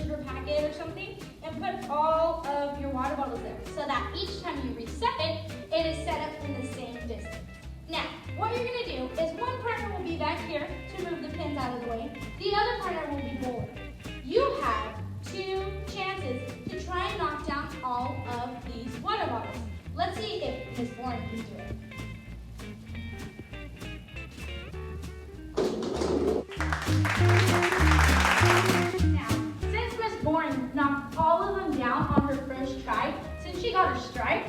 sugar packet or something and put all of your water bottles there so that each time you reset it, it is set up in the same distance. Now, what you're going to do is one partner will be back here to move the pins out of the way. The other partner will be bowling. You have 2 chances to try and knock down all of these water bottles. Let's see if Ms. Boring can do it. Now, since Ms. Boring knocked all of them down on her first try, since she got her stripe,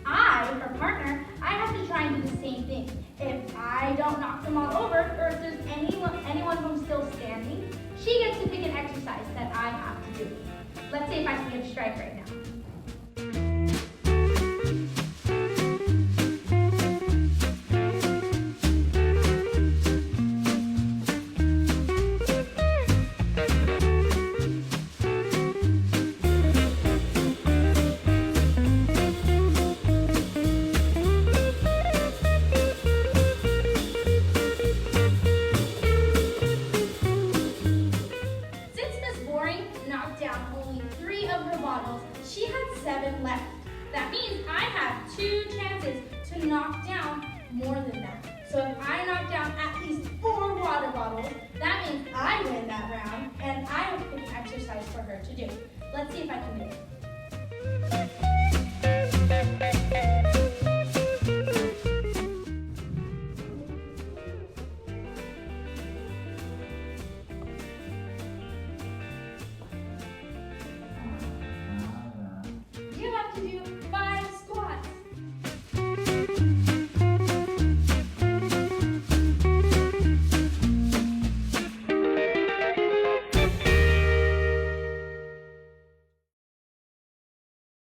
her partner, I have to try and do the same thing. If I don't knock them all over, or if there's any one of them still standing, she gets to pick an exercise that I have to do. Let's see if I can get a strike right now. Knocked down only 3 of her bottles. She had 7 left. That means I have 2 chances to knock down more than that. So if I knock down at least 4 water bottles, that means I win that round, and I have to pick an exercise for her to do. Let's see if I can do it.